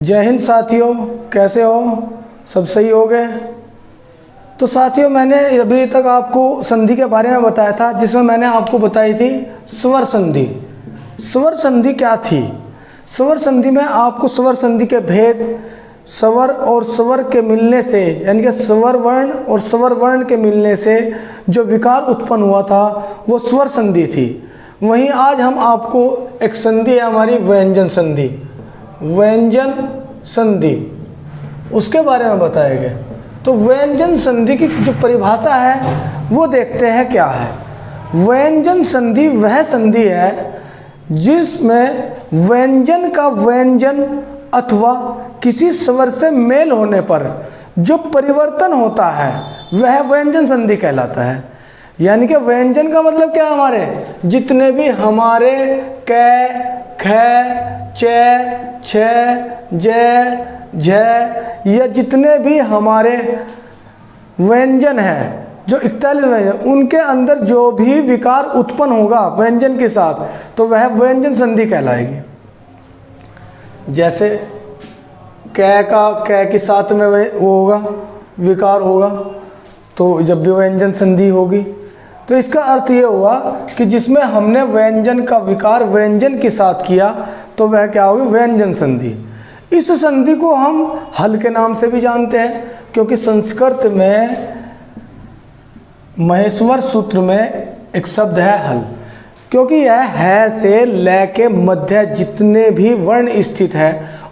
जय हिंद साथियों, कैसे हो? सब सही हो गए? तो साथियों, मैंने अभी तक आपको संधि के बारे में बताया था, जिसमें मैंने आपको बताई थी स्वर संधि। स्वर संधि क्या थी? स्वर संधि में आपको स्वर संधि के भेद, स्वर और स्वर के मिलने से, यानी कि स्वर वर्ण और स्वर वर्ण के मिलने से जो विकार उत्पन्न हुआ था वो स्वर संधि थी। वहीं आज हम आपको एक संधि है हमारी व्यंजन संधि, व्यंजन संधि, उसके बारे में बताएंगे। तो व्यंजन संधि की जो परिभाषा है वो देखते हैं क्या है। व्यंजन संधि वह संधि है जिसमें व्यंजन का व्यंजन अथवा किसी स्वर से मेल होने पर जो परिवर्तन होता है वह व्यंजन संधि कहलाता है। यानी कि व्यंजन का मतलब क्या है? हमारे जितने भी हमारे क, ख, च, छ, ज, झ, या जितने भी हमारे व्यंजन हैं, जो 41 व्यंजन, उनके अंदर जो भी विकार उत्पन्न होगा व्यंजन के साथ तो वह व्यंजन संधि कहलाएगी। जैसे क के साथ में वो होगा, विकार होगा, तो जब भी व्यंजन संधि होगी तो इसका अर्थ ये हुआ कि जिसमें हमने व्यंजन का विकार व्यंजन के साथ किया तो वह क्या होगी? व्यंजन संधि। इस संधि को हम हल के नाम से भी जानते हैं, क्योंकि संस्कृत में महेश्वर सूत्र में एक शब्द है हल, क्योंकि यह है से ल के मध्य जितने भी वर्ण स्थित है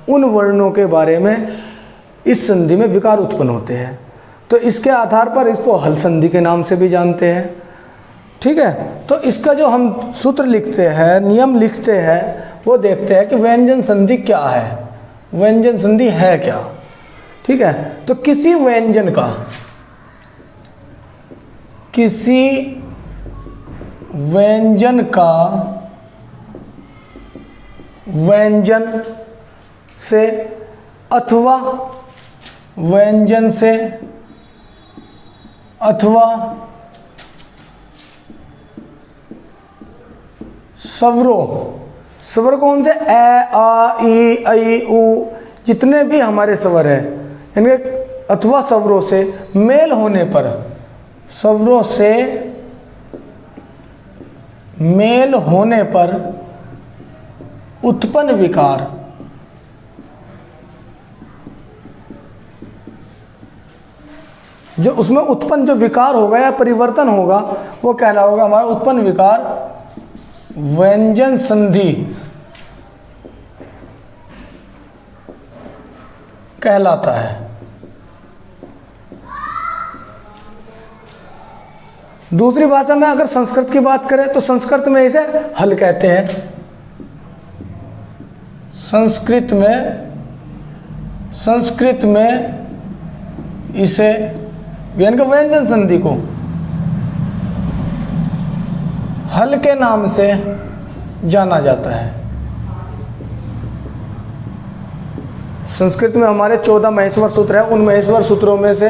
उन वर्णों के बारे में इस संधि में विकार उत्पन्न होते हैं। तो इसके आधार पर इसको हल संधि के नाम से भी जानते हैं। ठीक है, तो इसका जो हम सूत्र लिखते हैं, नियम लिखते हैं, वो देखते हैं कि व्यंजन संधि क्या है, व्यंजन संधि है क्या। ठीक है, तो किसी व्यंजन का व्यंजन से अथवा व्यंजन से अथवा स्वरों, स्वर कौन से? ए, आ, ई, ऐ, उ, जितने भी हमारे स्वर हैं, यानी अथवा स्वरों से मेल होने पर, स्वरों से मेल होने पर उत्पन्न विकार, जो उसमें उत्पन्न जो विकार होगा या परिवर्तन होगा वो कहना होगा हमारा उत्पन्न विकार व्यंजन संधि कहलाता है। दूसरी भाषा में अगर संस्कृत की बात करें तो संस्कृत में इसे हल कहते हैं। संस्कृत में इसे व्यंजन संधि को हल के नाम से जाना जाता है। संस्कृत में हमारे 14 महेश्वर सूत्र है, उन महेश्वर सूत्रों में से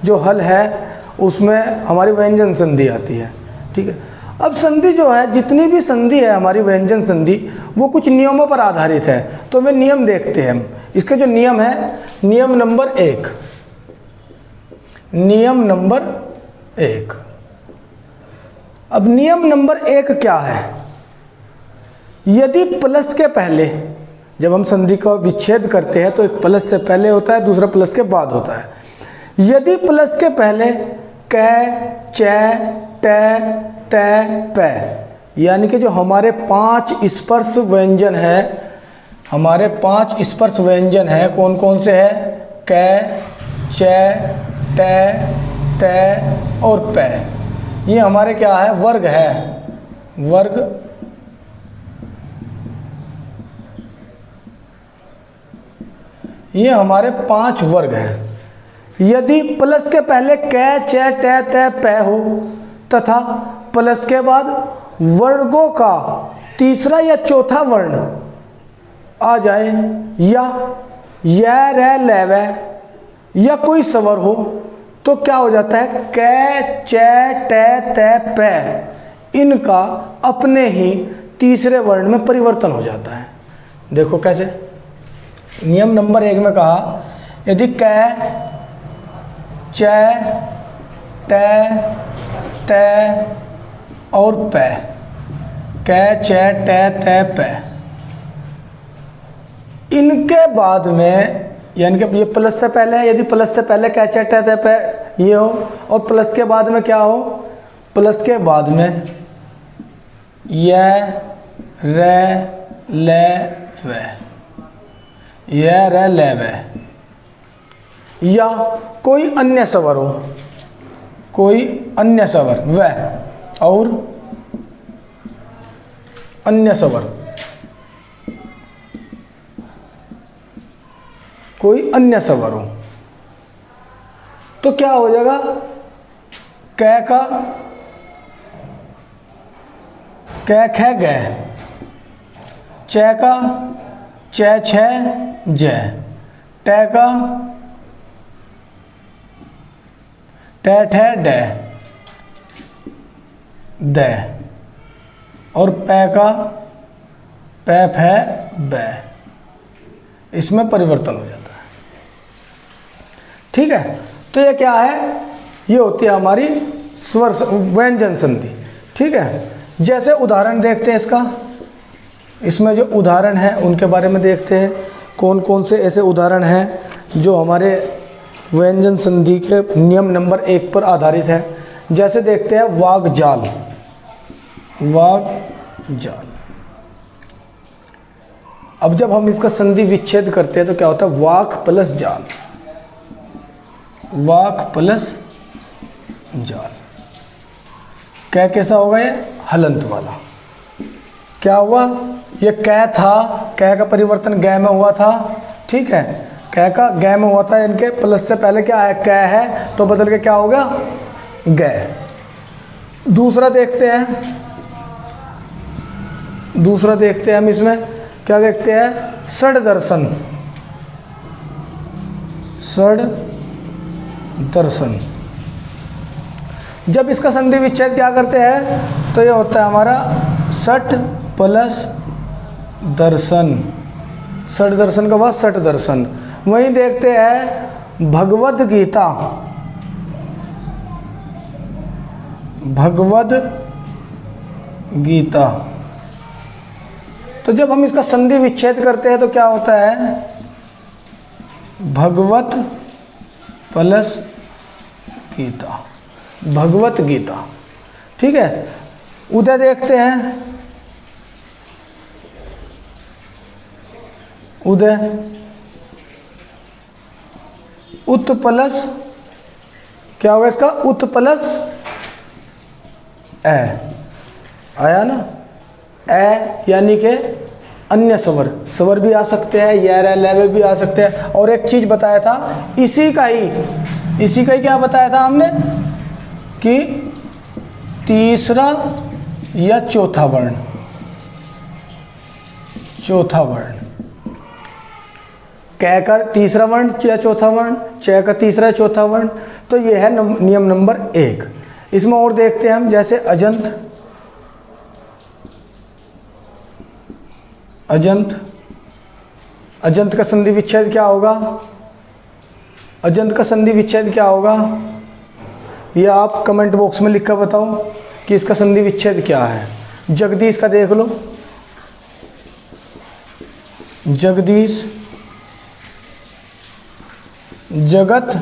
जो हल है उसमें हमारी व्यंजन संधि आती है। ठीक है, अब संधि जो है, जितनी भी संधि है हमारी व्यंजन संधि, वो कुछ नियमों पर आधारित है। तो वे नियम देखते हैं हम। इसके जो नियम है, नियम नंबर 1, नियम नंबर 1। अब नियम नंबर 1 क्या है? यदि प्लस के पहले, जब हम संधि का विच्छेद करते हैं तो एक प्लस से पहले होता है, दूसरा प्लस के बाद होता है। यदि प्लस के पहले क, च, ट, त, प, यानी कि जो हमारे 5 स्पर्श व्यंजन है, हमारे 5 स्पर्श व्यंजन है, कौन कौन से है? क, च, ट, त और प, ये हमारे क्या है? वर्ग है, वर्ग। ये हमारे 5 वर्ग हैं। यदि प्लस के पहले क, च, ट, त, प हो तथा प्लस के बाद वर्गों का तीसरा या चौथा वर्ण आ जाए, या य, र, ल, व या कोई स्वर हो, तो क्या हो जाता है? क, च, ट, त, प, इनका अपने ही तीसरे वर्ण में परिवर्तन हो जाता है। देखो कैसे? नियम नंबर 1 में कहा यदि कै, चै, टै, तै और पै, कै, चै, टै, तै, पै, इनके बाद में यानी कि ये प्लस से पहले है, यदि प्लस से पहले कै, चै, टै, तै, पै ये हो, और प्लस के बाद में क्या हो, प्लस के बाद में य, रै, लै, वै, य, रै, लै, वै, या कोई अन्य स्वर हो, कोई अन्य स्वर वह और अन्य स्वर, कोई अन्य स्वर हो, तो क्या हो जाएगा, कै का कै, ख, गै, चै का चै, छै, जै, टै का टै, ठै, डै, दै, और पै का पै, फै, बै, इसमें परिवर्तन हो जाता है। ठीक है, तो ये क्या है, ये होती है हमारी स्वर व्यंजन संधि। ठीक है, जैसे उदाहरण देखते हैं इसका, इसमें जो उदाहरण है उनके बारे में देखते हैं, कौन कौन से ऐसे उदाहरण हैं जो हमारे व्यंजन संधि के नियम नंबर 1 पर आधारित है। जैसे देखते हैं वागजाल, वागजाल। अब जब हम इसका संधि विच्छेद करते हैं तो क्या होता है, वाक प्लस जाल, वाक प्लस जाल। कै कैसा होगा, ये हलंत वाला। क्या हुआ, ये कै था, कै का परिवर्तन गै में हुआ था। ठीक है, कै का गै में हुआ था, इनके प्लस से पहले क्या है, कै है, तो बदल के क्या हो गया, गै। दूसरा देखते हैं, दूसरा देखते हैं हम इसमें क्या देखते हैं, षड दर्शन, षड दर्शन। जब इसका संधि विच्छेद क्या करते हैं, तो ये होता है हमारा षट प्लस दर्शन, षट दर्शन का बाद षट दर्शन। वहीं देखते हैं भगवद गीता, भगवद गीता। तो जब हम इसका संधि विच्छेद करते हैं तो क्या होता है, भगवत प्लस गीता, भगवत गीता। ठीक है, उदय देखते हैं, उदय, उत प्लस क्या होगा इसका, उत प्लस ए, आया ना, ए यानी कि अन्य स्वर, स्वर भी आ सकते हैं, य, रै, लै, वे भी आ सकते हैं। और एक चीज बताया था, इसी का ही क्या बताया था हमने कि तीसरा या चौथा वर्ण, चौथा वर्ण, कै का तीसरा वर्ण या चौथा वर्ण, चै का तीसरा या चौथा वर्ण। तो ये है नियम नंबर 1। इसमें और देखते हैं हम, जैसे अजंत, अजंत, अजंत का संधि विच्छेद क्या होगा, अजंत का संधि विच्छेद क्या होगा, ये आप कमेंट बॉक्स में लिख कर बताओ कि इसका संधि विच्छेद क्या है। जगदीश का देख लो, जगदीश, जगत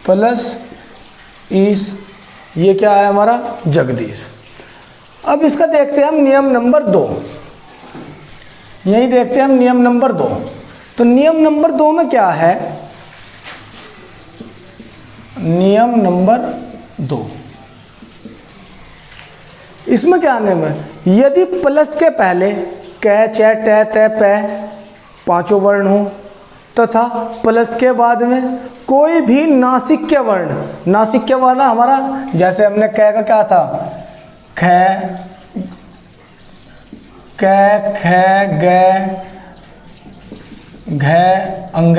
प्लस ईश, ये क्या है हमारा, जगदीश। अब इसका देखते हैं हम नियम नंबर 2, यही देखते हैं हम नियम नंबर 2। तो नियम नंबर 2 में क्या है, नियम नंबर 2, इसमें क्या नियम है, यदि प्लस के पहले कै, चै, टै, तै, पै पांचों वर्ण हो तथा प्लस के बाद में कोई भी नासिक्य वर्ण, नासिक्य वर्ण हमारा, जैसे हमने कै का क्या था, ख, कै, ख, गै, घ, अंग,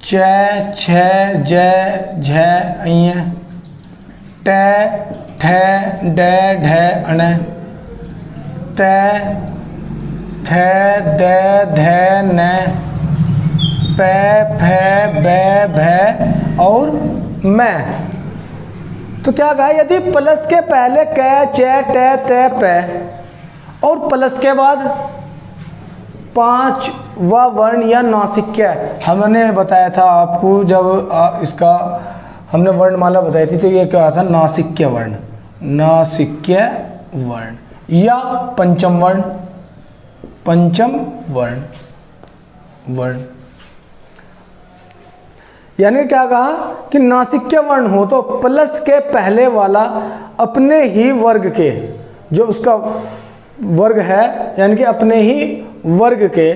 चै, छ, जै, झ, अय, टै, ठै, डै, ढै, अण, तै, ठ द ध न प फ ब भ और मैं। तो क्या कहा, यदि प्लस के पहले क च ट त प और प्लस के बाद 5वां वर्ण या नासिक्य, हमने बताया था आपको जब इसका हमने वर्णमाला बताई थी, तो ये क्या था, नासिक्य वर्ण, नासिक्य वर्ण या पंचम वर्ण, पंचम वर्ण यानी क्या कहा कि नासिक्य वर्ण हो तो प्लस के पहले वाला अपने ही वर्ग के, जो उसका वर्ग है यानी कि अपने ही वर्ग के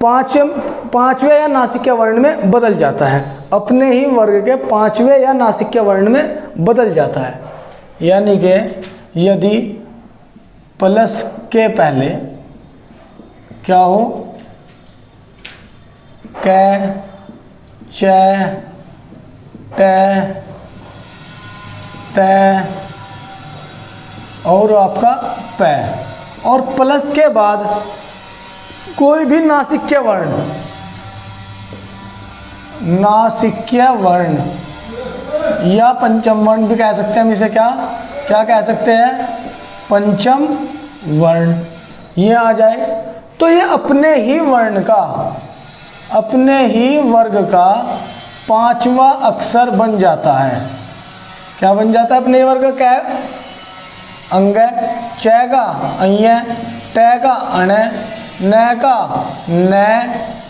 पांचवें या नासिक्य वर्ण में बदल जाता है, अपने ही वर्ग के 5वें या नासिक्य वर्ण में बदल जाता है। यानी कि यदि प्लस के पहले क्या हो, क च ट त और आपका प और प्लस के बाद कोई भी नासिक्य वर्ण, नासिक्य वर्ण या पंचम वर्ण भी कह सकते हैं हम इसे, क्या क्या कह सकते हैं, पंचम वर्ण, ये आ जाए तो ये अपने ही वर्ण का, अपने ही वर्ग का 5वां अक्षर बन जाता है। क्या बन जाता है, अपने वर्ग का अंग, च का अय, ट का अण, न का न,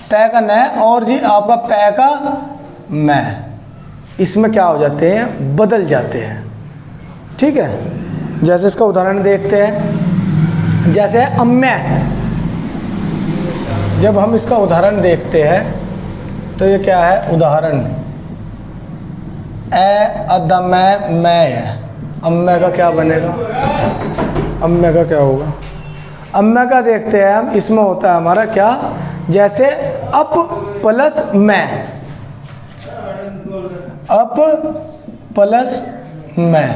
त का न और जी आपका प का मैं, इसमें क्या हो जाते हैं, बदल जाते हैं। ठीक है, जैसे इसका उदाहरण देखते हैं, जैसे अम्य, जब हम इसका उदाहरण देखते हैं तो ये क्या है, उदाहरण अदमय मैं है, अम्य का क्या बनेगा, अम्य का क्या होगा, अम्य का देखते हैं हम, इसमें होता है हमारा क्या, जैसे अप प्लस मैं, अप प्लस मैं,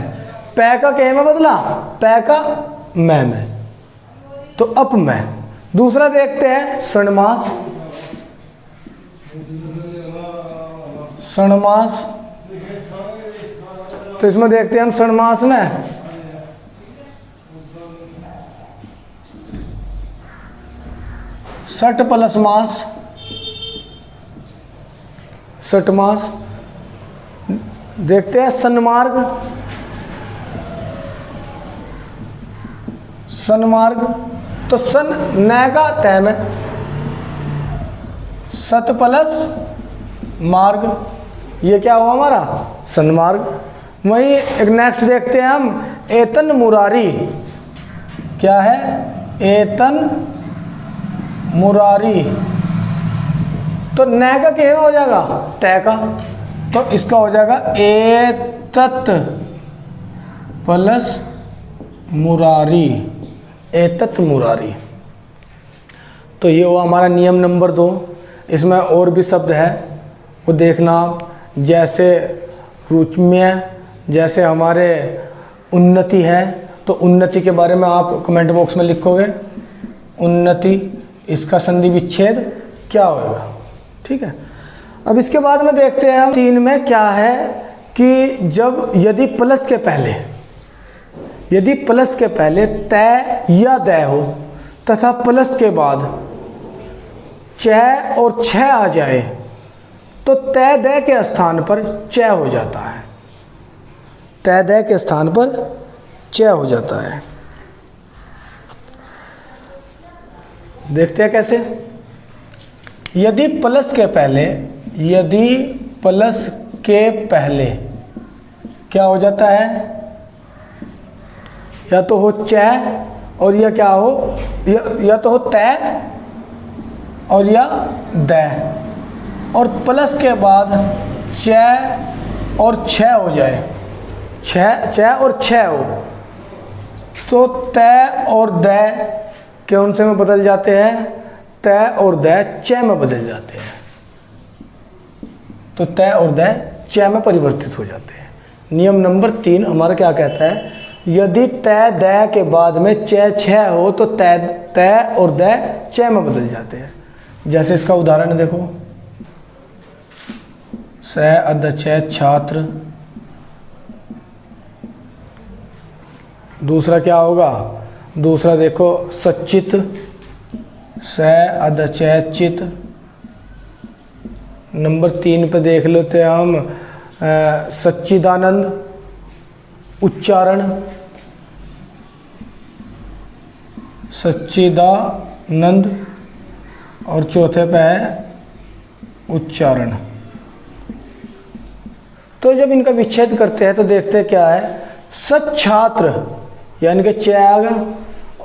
पै का क्या में बदला, पै का मैं में, तो अप मैं। दूसरा देखते हैं षण्मास, षण्मास, तो इसमें देखते हैं हम षण्मास में षट प्लस मास, षटमास। देखते हैं सन्मार्ग, सन्मार्ग, तो सन न का तय में सत प्लस मार्ग, ये क्या हुआ हमारा, सन्मार्ग। वहीं एक नेक्स्ट देखते हैं हम एतन मुरारी, क्या है, एतन मुरारी, तो न का क्या हो जाएगा, तय का, तो इसका हो जाएगा एतत प्लस मुरारी, एतत मुरारी। तो ये हुआ हमारा नियम नंबर 2। इसमें और भी शब्द है वो देखना आप, जैसे रुचम्य, जैसे हमारे उन्नति है, तो उन्नति के बारे में आप कमेंट बॉक्स में लिखोगे, उन्नति, इसका संधि विच्छेद क्या होगा। ठीक है, अब इसके बाद में देखते हैं हम 3 में क्या है कि जब यदि प्लस के पहले, यदि प्लस के पहले तय या द हो तथा प्लस के बाद च और छ आ जाए तो तय द के स्थान पर च हो जाता है, तय द के स्थान पर च हो जाता है। देखते हैं कैसे, यदि प्लस के पहले, यदि प्लस के पहले क्या हो जाता है, या तो हो च और या क्या हो, या तो हो तय और या द, और प्लस के बाद च और छ हो जाए, छ और छ हो, तो तय और द कौन से में बदल जाते हैं, तय और द च में बदल जाते हैं, तो तय और द च में परिवर्तित हो जाते हैं। नियम नंबर 3 हमारा क्या कहता है, यदि तय दै के बाद में च छ हो तो तय तय और दै च में बदल जाते हैं। जैसे इसका उदाहरण देखो, स अद छ छात्र। दूसरा क्या होगा, दूसरा देखो सच्चित, स अद च चित। नंबर 3 पे देख लेते हैं हम सच्चिदानंद, उच्चारण, सच्चिदानंद। और चौथे पे है उच्चारण। तो जब इनका विच्छेद करते हैं तो देखते हैं क्या है, सच्छात्र यानी कि च आएगा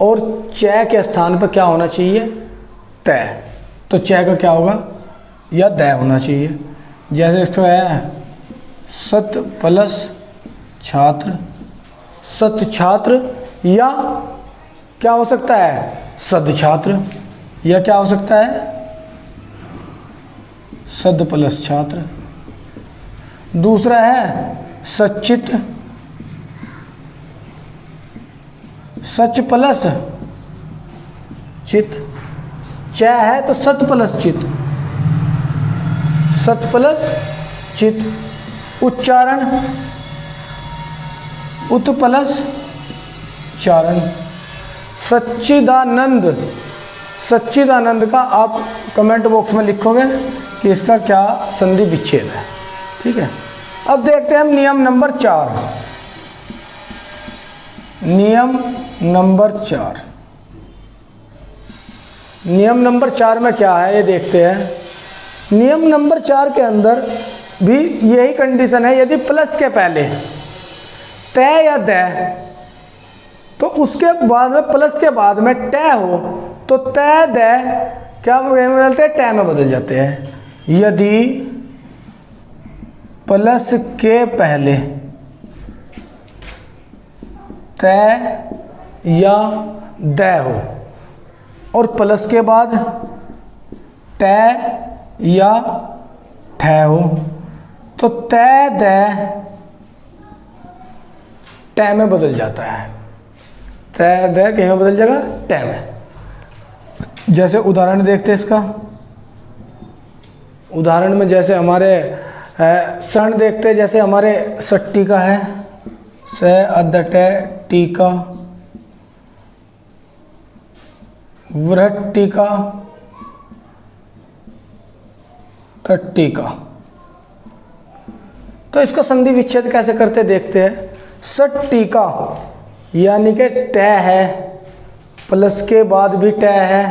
और च के स्थान पर क्या होना चाहिए, तय। तो च का क्या होगा, या दै होना चाहिए। जैसे इसको है सत प्लस छात्र, सत छात्र, या क्या हो सकता है सद छात्र, या क्या हो सकता है सद प्लस छात्र। दूसरा है सच्चित, सच प्लस चित। च है तो सत प्लस चित, सत प्लस चित। उच्चारण उत प्लस चारण। सच्चिदानंद, सच्चिदानंद का आप कमेंट बॉक्स में लिखोगे कि इसका क्या संधि विच्छेद है, ठीक है। अब देखते हैं हम नियम नंबर 4। नियम नंबर 4, नियम नंबर 4 में क्या है ये देखते हैं। नियम नंबर 4 के अंदर भी यही कंडीशन है, यदि प्लस के पहले तय या दै तो उसके बाद में प्लस के बाद में टय हो तो तय दै क्या बदलते हैं, टय में बदल जाते हैं। यदि प्लस के पहले तय या दै हो और प्लस के बाद टय या ठय हो तो तय दै टय में बदल जाता है। तय दै कहीं में बदल जाएगा, टय में। जैसे उदाहरण देखते हैं इसका। उदाहरण में जैसे हमारे सण देखते हैं, जैसे हमारे सट्टी का है स अद ट टीका, वृहट्टी का, तट्टी का। तो इसको संधि विच्छेद कैसे करते देखते हैं। सट्टी का यानी कि टय है, प्लस के बाद भी टय है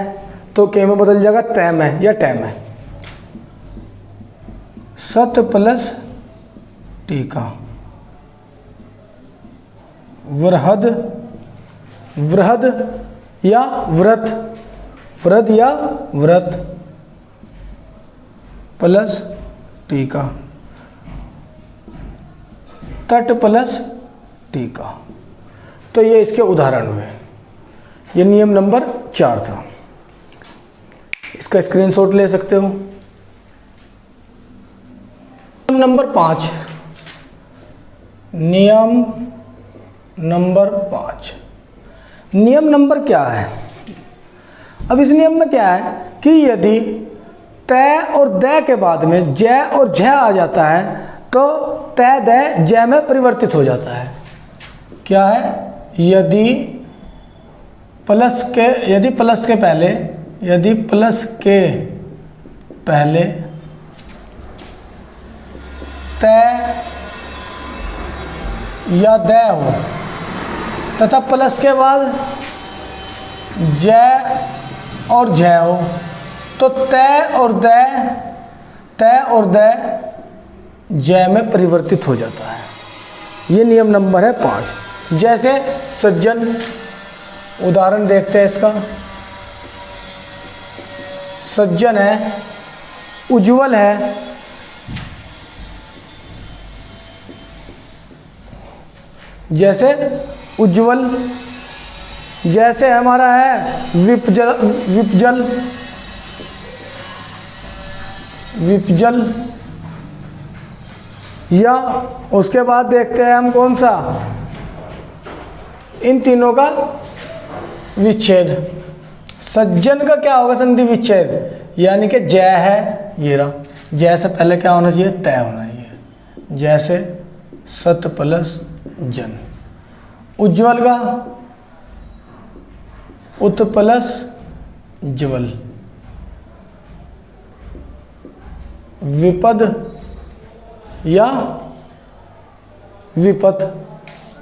तो के में बदल जाएगा, तय में या टय में। सत प्लस टीका। वृहद, वृहद या व्रत, व्रत या व्रत प्लस टीका। तट प्लस टीका। तो ये इसके उदाहरण हुए। ये नियम नंबर 4 था। इसका स्क्रीनशॉट ले सकते हो। नियम नंबर 5, नियम नंबर 5। नियम नंबर क्या है, अब इस नियम में क्या है कि यदि तय और दै के बाद में जय और झ आ जाता है तो तय दै जय में परिवर्तित हो जाता है। क्या है, यदि प्लस के पहले, यदि प्लस के पहले तय या दै हो तथा प्लस के बाद जय और झय हो तो तय और दै जय में परिवर्तित हो जाता है। ये नियम नंबर है 5। जैसे सज्जन, उदाहरण देखते हैं इसका। सज्जन है, उज्ज्वल है, जैसे उज्ज्वल। जैसे हमारा है विपजल, विपजल, विपजल। या उसके बाद देखते हैं हम कौन सा, इन तीनों का विच्छेद। सज्जन का क्या होगा संधि विच्छेद, यानी कि जय है ये रहा, जय से पहले क्या होना चाहिए, तय होना चाहिए, जैसे सत प्लस जन। उज्ज्वल का उत प्लस ज्वल। विपद या विपत,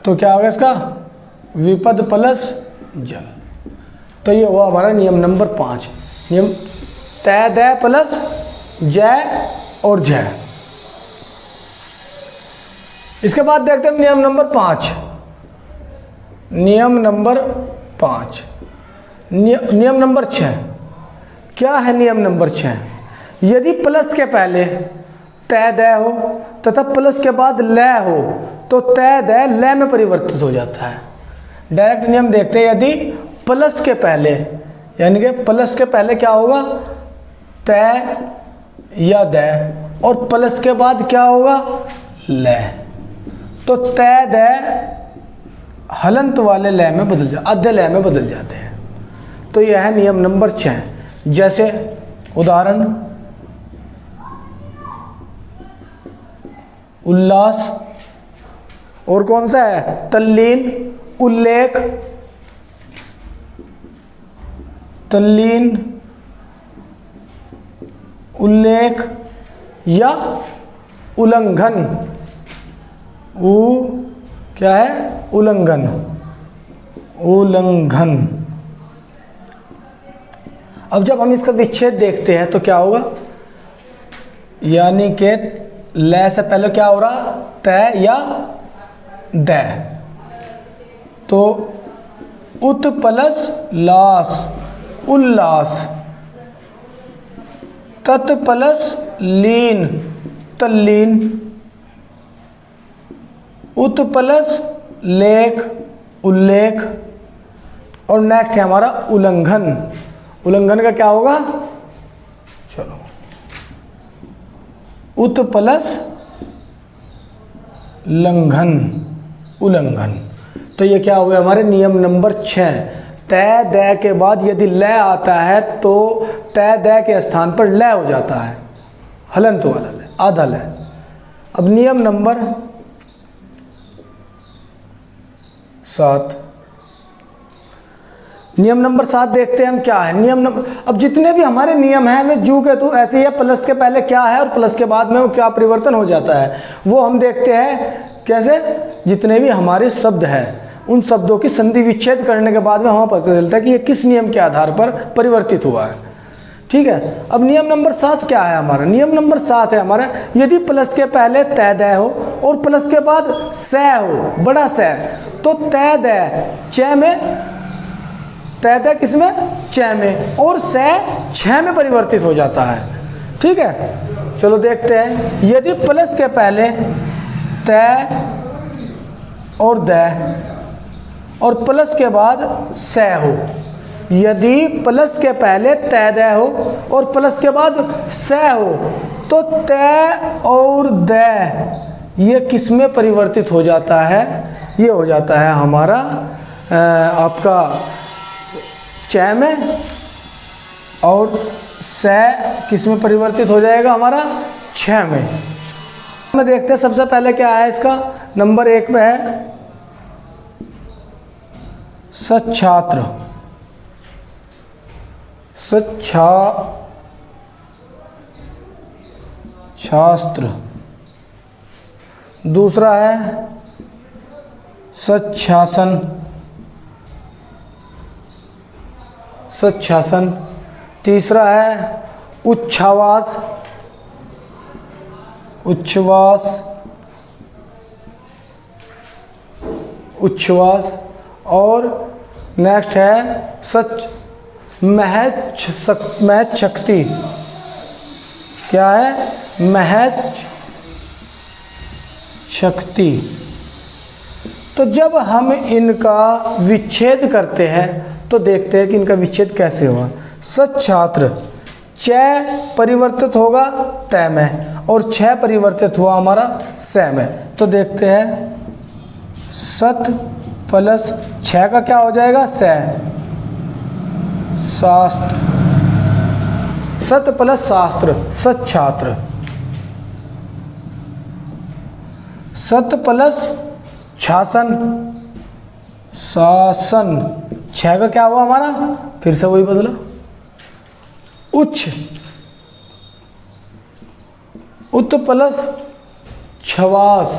तो क्या होगा इसका, विपद प्लस जल। तो ये हुआ हमारा नियम नंबर 5। नियम तय दय प्लस जय और जय। इसके बाद देखते हैं नियम नंबर 5। नियम नंबर 5, नियम नंबर 6 क्या है। नियम नंबर 6, यदि प्लस के पहले तय दय हो तथा प्लस के बाद लय हो तो तय दय लय में परिवर्तित हो जाता है। डायरेक्ट नियम देखते हैं, यदि प्लस के पहले, यानी कि प्लस के पहले क्या होगा, तय या दय, और प्लस के बाद क्या होगा, लय, तो तय दय हलंत वाले लय में बदल आद्य लय में बदल जाते हैं। तो यह है नियम नंबर 6। जैसे उदाहरण, उल्लास, और कौन सा है, तल्लीन, उल्लेख, तल्लीन, उल्लेख या उल्लंघन। क्या है, उल्लंघन, उल्लंघन। अब जब हम इसका विच्छेद देखते हैं तो क्या होगा, यानी कि लय से पहले क्या हो रहा, तय या दय, तो उत प्लस लास, उल्लास, तत् प्लस लीन, तल्लीन, उत प्लस लेख, उल्लेख, और नेक्स्ट है हमारा उल्लंघन। उल्लंघन का क्या होगा, चलो, उत प्लस लंघन, उल्लंघन। तो ये क्या हो गया हमारे नियम नंबर 6। तय दय के बाद यदि लय आता है तो तय दय के स्थान पर लय हो जाता है, हलंत वाला लय, आधा लय। अब नियम नंबर 7, नियम नंबर 7 देखते हैं हम क्या है। नियम नंबर, अब जितने भी हमारे नियम हैं वे जू के तू ऐसे ही है, प्लस के पहले क्या है और प्लस के बाद में वो क्या परिवर्तन हो जाता है वो हम देखते हैं। कैसे, जितने भी हमारे शब्द हैं उन शब्दों की संधि विच्छेद करने के बाद में हमें पता चलता है कि ये किस नियम के आधार पर परिवर्तित हुआ है। ठीक है, अब नियम नंबर 7 क्या है हमारा। नियम नंबर 7 है हमारा, यदि प्लस के पहले तय दय हो और प्लस के बाद स हो, बड़ा स, तो तय दय च में, तय दय किसमें, च में, और स छ में परिवर्तित हो जाता है। ठीक है, चलो देखते हैं। यदि प्लस के पहले तय और दय और प्लस के बाद स हो, यदि प्लस के पहले तय दय हो और प्लस के बाद स हो तो तय और दय ये किस में परिवर्तित हो जाता है, ये हो जाता है हमारा आपका च में, और स किस में परिवर्तित हो जाएगा हमारा, छ में। मैं देखते हैं सबसे पहले क्या है इसका। नंबर 1 पे है सच्छात्र, शास्त्र। दूसरा है सच्छासन, सच्छासन। तीसरा है उच्छ्वास, उच्छ्वास, उच्छ्वास। और नेक्स्ट है सच महच शक्ति। क्या है, महच शक्ति। तो जब हम इनका विच्छेद करते हैं तो देखते हैं कि इनका विच्छेद कैसे हुआ। सच्छात्र, च परिवर्तित होगा तय में और छ परिवर्तित हुआ हमारा स में। तो देखते हैं सत प्लस 6 का क्या हो जाएगा, से, शास्त्र, सत प्लस शास्त्र, सच्छात्र, सत प्लस शासन, शासन, 6 का क्या हुआ हमारा, फिर से वही बदला, उच्च, उत प्लस छवास,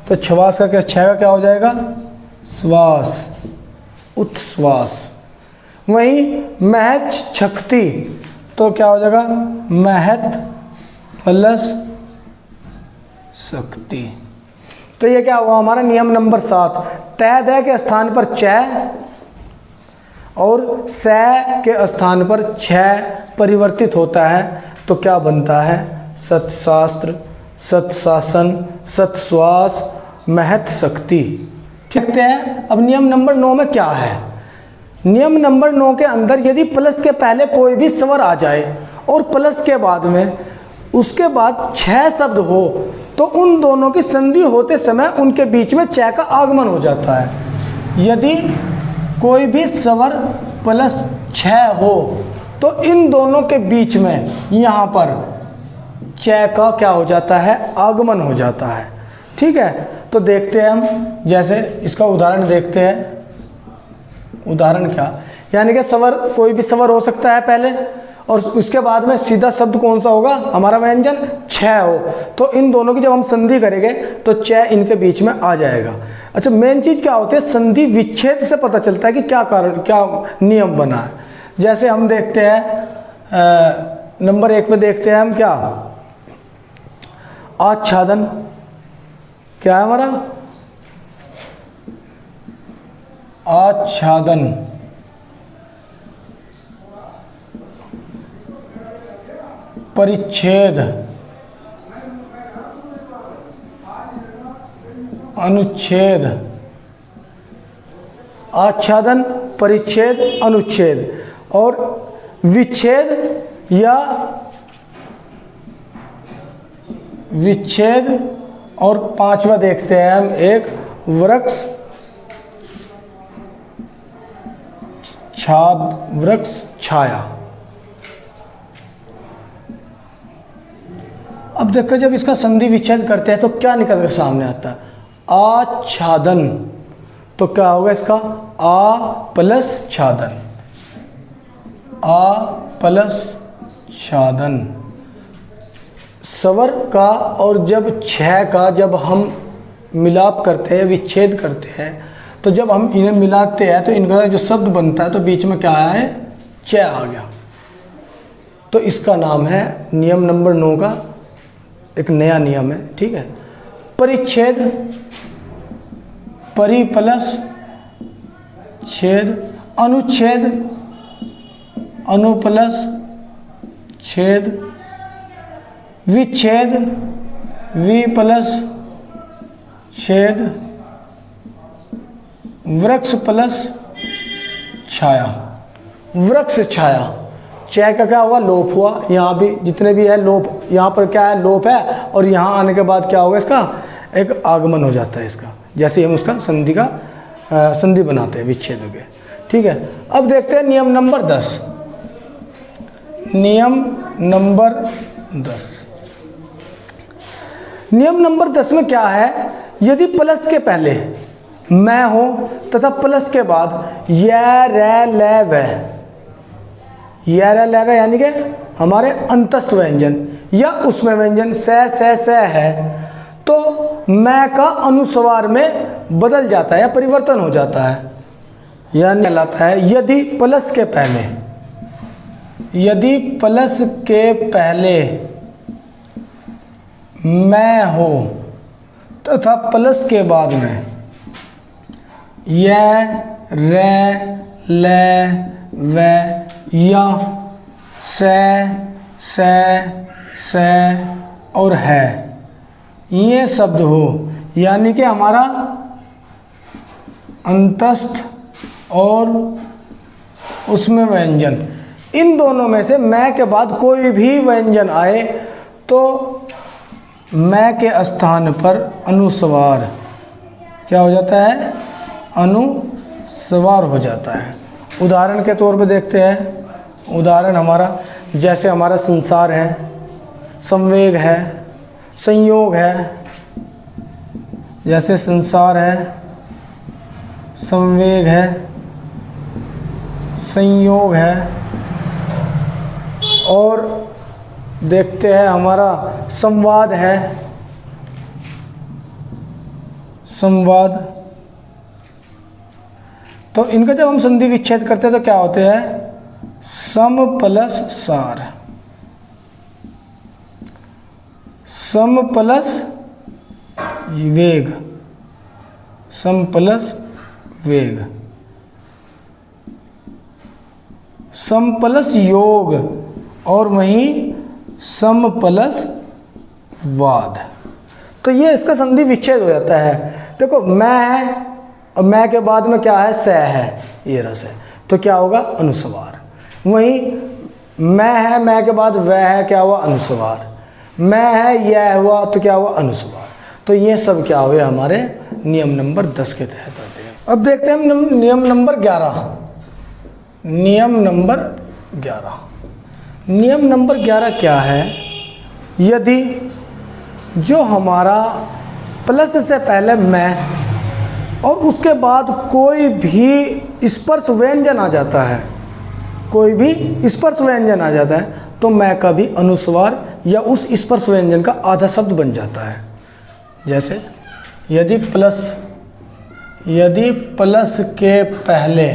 तो छवास का क्या, 6 का क्या हो जाएगा, श्वास, उत्श्वास। वहीं महत शक्ति, तो क्या हो जाएगा, महत प्लस शक्ति। तो ये क्या हुआ हमारा नियम नंबर 7, तय दय के स्थान पर च और से के स्थान पर 6 परिवर्तित होता है, तो क्या बनता है, सत्शास्त्र, सत्शासन, सत्श्वास, महत शक्ति। देखते हैं अब नियम नंबर 9 में क्या है। नियम नंबर 9 के अंदर यदि प्लस के पहले कोई भी स्वर आ जाए और प्लस के बाद में उसके बाद 6 शब्द हो, तो उन दोनों की संधि होते समय उनके बीच में च का आगमन हो जाता है। यदि कोई भी स्वर प्लस 6 हो तो इन दोनों के बीच में यहाँ पर च का क्या हो जाता है, आगमन हो जाता है। ठीक है, तो देखते हैं हम, जैसे इसका उदाहरण देखते हैं। उदाहरण क्या, यानी कि स्वर, कोई भी स्वर हो सकता है पहले और उसके बाद में सीधा शब्द कौन सा होगा, हमारा व्यंजन 6 हो, तो इन दोनों की जब हम संधि करेंगे तो च इनके बीच में आ जाएगा। अच्छा, मेन चीज़ क्या होती है, संधि विच्छेद से पता चलता है कि क्या कारण, क्या नियम बना है। जैसे हम देखते हैं नंबर 1 पे देखते हैं हम, क्या आच्छादन, क्या है हमारा, आच्छादन, परिच्छेद, अनुच्छेद, आच्छादन, परिच्छेद, अनुच्छेद और विच्छेद या विच्छेद। और 5वां देखते हैं हम, एक वृक्ष, छाद, वृक्ष छाया। अब देखो जब इसका संधि विच्छेद करते हैं तो क्या निकल कर सामने आता है, आच्छादन, तो क्या होगा इसका, आ प्लस छादन, आ प्लस छादन। स्वर का और जब 6 का जब हम मिलाप करते हैं, विच्छेद करते हैं, तो जब हम इन्हें मिलाते हैं तो इनका जो शब्द बनता है तो बीच में क्या आया है, च आ गया। तो इसका नाम है, नियम नंबर 9 का एक नया नियम है। ठीक है, परिच्छेद, परि प्लस छेद, अनुच्छेद, अनु प्लस छेद, विच्छेद, वि प्लस छेद, वृक्ष प्लस छाया। वृक्ष छाया, च का क्या हुआ, लोप हुआ। यहाँ भी जितने भी है लोप, यहाँ पर क्या है, लोप है, और यहाँ आने के बाद क्या होगा, इसका एक आगमन हो जाता है इसका, जैसे हम उसका संधि का संधि बनाते हैं विच्छेद के। ठीक है, अब देखते हैं नियम नंबर 10। नियम नंबर 10, नियम नंबर 10 में क्या है, यदि प्लस के पहले मैं हो तथा प्लस के बाद य रे ल व, य रे ल व यानी कि हमारे अंतस्थ व्यंजन या उसमें व्यंजन स है, तो मैं का अनुस्वार में बदल जाता है या परिवर्तन हो जाता है। यानी कहलाता है, यदि प्लस के पहले, यदि प्लस के पहले मैं हो तथा प्लस के बाद में य रे ल व या से और है, ये शब्द हो, यानी कि हमारा अंतस्थ और उसमें व्यंजन, इन दोनों में से मैं के बाद कोई भी व्यंजन आए तो मैं के स्थान पर अनुस्वार क्या हो जाता है, अनुस्वार हो जाता है। उदाहरण के तौर पे देखते हैं। उदाहरण हमारा जैसे हमारा संसार है, संवेग है, संयोग है। जैसे संसार है, संवेग है, संयोग है। और देखते हैं हमारा संवाद है, संवाद। तो इनका जब हम संधि विच्छेद करते हैं तो क्या होते हैं? सम प्लस सार, सम प्लस वेग, सम प्लस वेग, सम प्लस योग, और वहीं सम प्लस वाद। तो ये इसका संधि विच्छेद हो जाता है। देखो मैं है और मैं के बाद में क्या है? स है, ये रस है, तो क्या होगा? अनुस्वार। वहीं मैं है, मैं के बाद वह है, क्या हुआ? अनुस्वार। मैं है, यह हुआ, तो क्या हुआ? अनुस्वार। तो ये सब क्या हुए? हमारे नियम नंबर 10 के तहत आते हैं। अब देखते हैं हम नियम नंबर 11। नियम नंबर 11, नियम नंबर 11 क्या है? यदि जो हमारा प्लस से पहले मैं और उसके बाद कोई भी स्पर्श व्यंजन आ जाता है, कोई भी स्पर्श व्यंजन आ जाता है, तो मैं का भी अनुस्वार या उस स्पर्श व्यंजन का आधा शब्द बन जाता है। जैसे यदि प्लस के पहले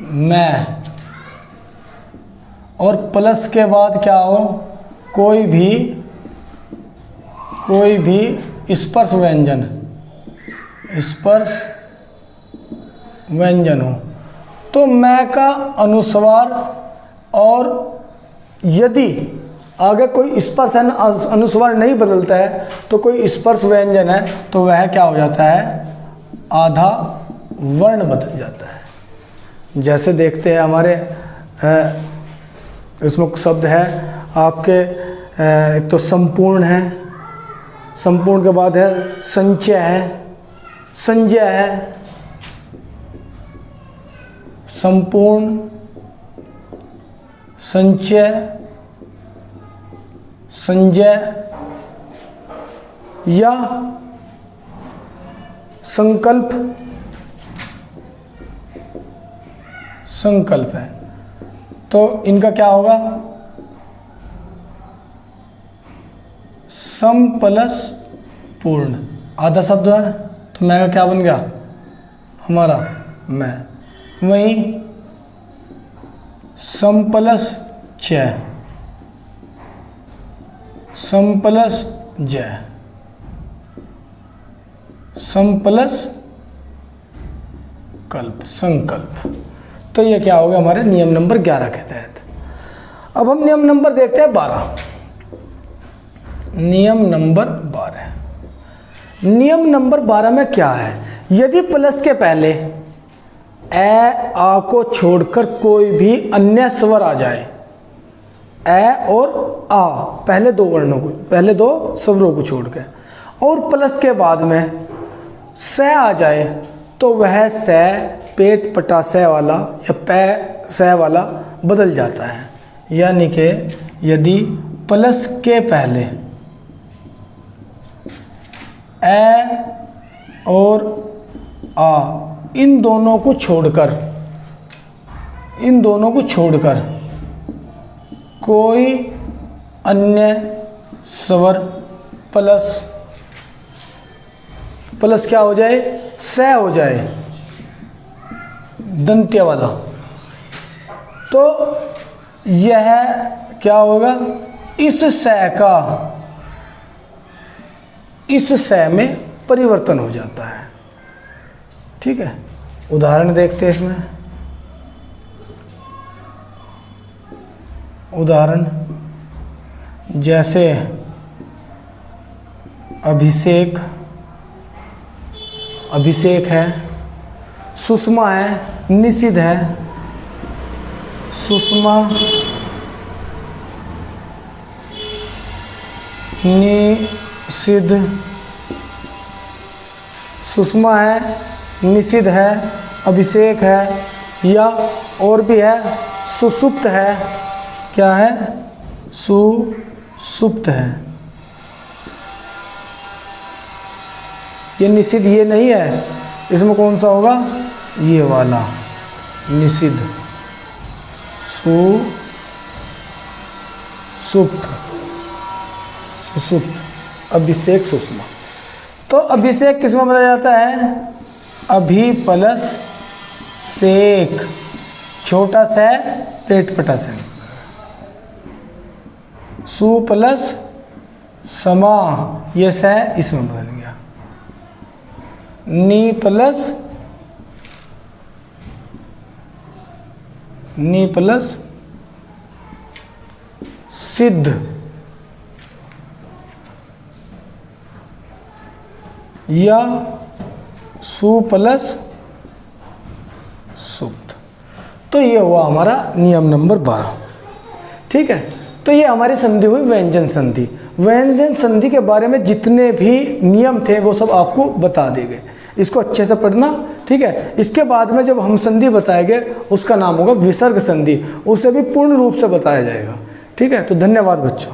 मैं और प्लस के बाद क्या हो? कोई भी स्पर्श व्यंजन हो, तो मैं का अनुस्वार, और यदि आगे कोई स्पर्श है, अनुस्वार नहीं बदलता है, तो कोई स्पर्श व्यंजन है, तो वह क्या हो जाता है? आधा वर्ण बदल जाता है। जैसे देखते हैं हमारे इसमें शब्द है आपके, एक तो संपूर्ण है, संपूर्ण के बाद है संचय है, संजय है, संपूर्ण, संचय, संजय या संकल्प, संकल्प है। तो इनका क्या होगा? सम प्लस पूर्ण, आधा शब्द है, तो मैं का क्या बन गया? हमारा मैं। वहीं सम प्लस च, सम प्लस जय, सम प्लस कल्प, संकल्प। तो ये क्या हो गया? हमारे नियम नंबर 11 के तहत। अब हम नियम नंबर देखते हैं 12। नियम नंबर 12, नियम नंबर 12 में क्या है? यदि प्लस के पहले ए आ को छोड़कर कोई भी अन्य स्वर आ जाए, ए और आ, पहले दो वर्णों को, पहले दो स्वरों को छोड़कर, और प्लस के बाद में स आ जाए, तो वह स पेट पटा स वाला या पै स वाला बदल जाता है। यानी कि यदि प्लस के पहले ए और आ, इन दोनों को छोड़कर कोई अन्य स्वर प्लस क्या हो जाए? स हो जाए, दंत्य वाला, तो यह क्या होगा? इस स में परिवर्तन हो जाता है। ठीक है, उदाहरण देखते हैं इसमें। उदाहरण जैसे अभिषेक, अभिषेक है, सुषमा है, निषिद्ध है, सुषमा, निषिद्ध, सुषमा है, निषिद्ध है, अभिषेक है, या और भी है सुषुप्त है। क्या है? सुषुप्त है। ये निषिद्ध ये नहीं है, इसमें कौन सा होगा? ये वाला निषिद्ध, सुषुप्त, सुषुप्त, अभिषेक, सुषमा। तो अभिषेक किसमें बताया जाता है? अभि प्लस सेक, छोटा सा पेट पटा से, सु प्लस समा, ये स इसमें बदल गया, नी प्लस सिद्ध, या सु प्लस सुप्त। तो ये हुआ हमारा नियम नंबर 12। ठीक है, तो ये हमारी संधि हुई व्यंजन संधि। व्यंजन संधि के बारे में जितने भी नियम थे वो सब आपको बता दिए गए, इसको अच्छे से पढ़ना। ठीक है, इसके बाद में जब हम संधि बताएंगे उसका नाम होगा विसर्ग संधि, उसे भी पूर्ण रूप से बताया जाएगा। ठीक है, तो धन्यवाद बच्चों।